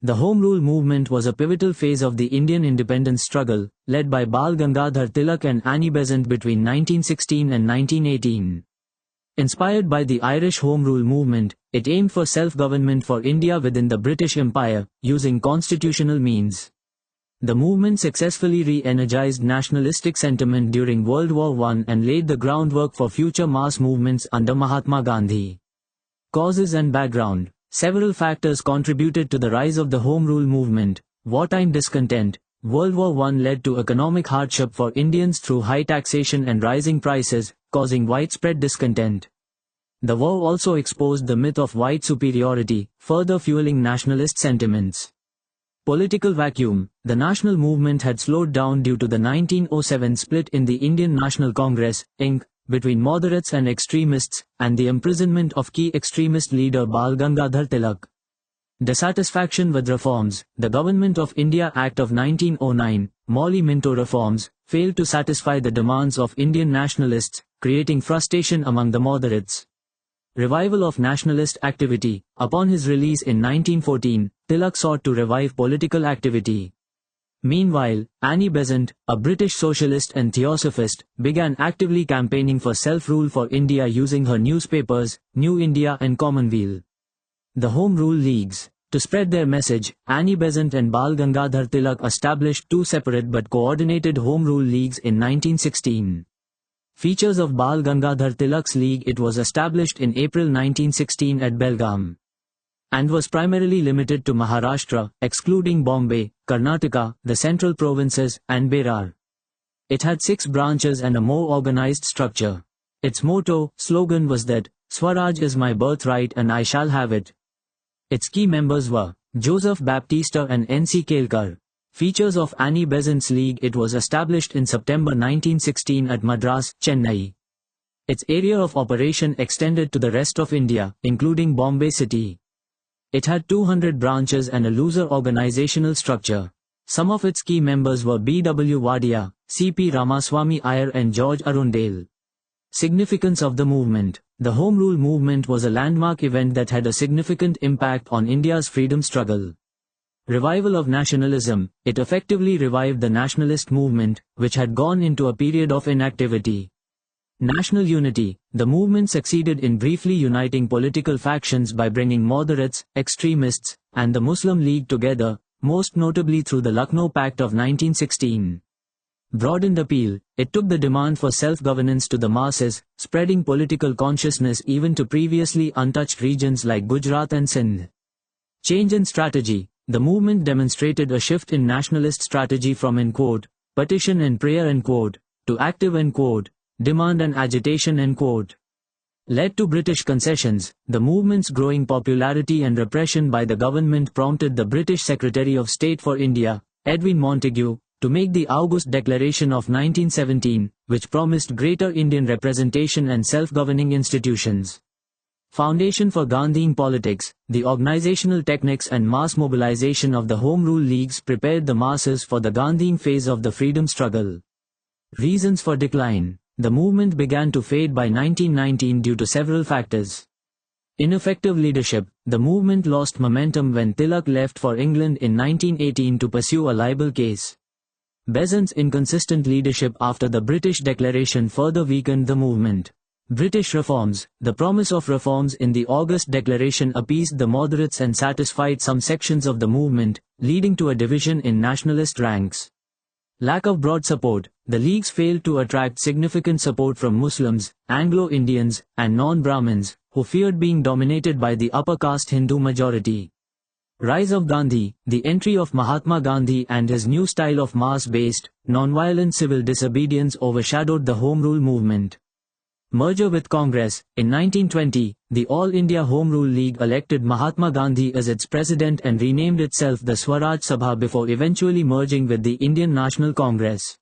The Home Rule movement was a pivotal phase of the Indian independence struggle, led by Bal Gangadhar Tilak and Annie Besant between 1916 and 1918. Inspired by the Irish Home Rule movement, it aimed for self-government for India within the British Empire, using constitutional means. The movement successfully re-energized nationalistic sentiment during World War I and laid the groundwork for future mass movements under Mahatma Gandhi. Causes and background. Several factors contributed to the rise of the Home Rule movement. Wartime discontent. World War I led to economic hardship for Indians through high taxation and rising prices, causing widespread discontent. The war also exposed the myth of white superiority, further fueling nationalist sentiments. Political vacuum. The national movement had slowed down due to the 1907 split in the Indian National Congress, Inc., between moderates and extremists, and the imprisonment of key extremist leader Bal Gangadhar Tilak. Dissatisfaction with reforms. The Government of India Act of 1909, Molly Minto reforms, failed to satisfy the demands of Indian nationalists, creating frustration among the moderates. Revival of nationalist activity. Upon his release in 1914, Tilak sought to revive political activity. Meanwhile, Annie Besant, a British socialist and theosophist, began actively campaigning for self-rule for India using her newspapers, New India and Commonweal. The Home Rule Leagues. To spread their message, Annie Besant and Bal Gangadhar Tilak established two separate but coordinated Home Rule Leagues in 1916. Features of Bal Gangadhar Tilak's league. It was established in April 1916 at Belgaum, and was primarily limited to Maharashtra, excluding Bombay, Karnataka, the central provinces, and Berar. It had 6 branches and a more organized structure. Its slogan was that, "Swaraj is my birthright and I shall have it." Its key members were Joseph Baptista and N.C. Kelkar. Features of Annie Besant's league. It was established in September 1916 at Madras, Chennai. Its area of operation extended to the rest of India, including Bombay city. It had 200 branches and a looser organizational structure. Some of its key members were B.W. Wadia, C.P. Ramaswamy Iyer and George Arundale. Significance of the movement. The Home Rule movement was a landmark event that had a significant impact on India's freedom struggle. Revival of nationalism. It effectively revived the nationalist movement, which had gone into a period of inactivity. National unity. The movement succeeded in briefly uniting political factions by bringing moderates, extremists, and the Muslim League together, most notably through the Lucknow Pact of 1916. Broadened appeal. It took the demand for self-governance to the masses, spreading political consciousness even to previously untouched regions like Gujarat and Sindh. Change in strategy. The movement demonstrated a shift in nationalist strategy from "petition and prayer" to active demand and agitation led to British concessions. The movement's growing popularity and repression by the government prompted the British Secretary of State for India, Edwin Montagu, to make the August Declaration of 1917, which promised greater Indian representation and self-governing institutions. Foundation for Gandhian politics. The organizational techniques and mass mobilization of the Home Rule Leagues prepared the masses for the Gandhian phase of the freedom struggle. Reasons for decline. The movement began to fade by 1919 due to several factors. Ineffective leadership. The movement lost momentum when Tilak left for England in 1918 to pursue a libel case. Besant's inconsistent leadership after the British Declaration further weakened the movement. British reforms. The promise of reforms in the August Declaration appeased the moderates and satisfied some sections of the movement, leading to a division in nationalist ranks. Lack of broad support. The leagues failed to attract significant support from Muslims, Anglo-Indians, and non-Brahmins, who feared being dominated by the upper caste Hindu majority. Rise of Gandhi. The entry of Mahatma Gandhi and his new style of mass-based, non-violent civil disobedience overshadowed the Home Rule movement. Merger with Congress. In 1920, the All India Home Rule League elected Mahatma Gandhi as its president and renamed itself the Swaraj Sabha before eventually merging with the Indian National Congress.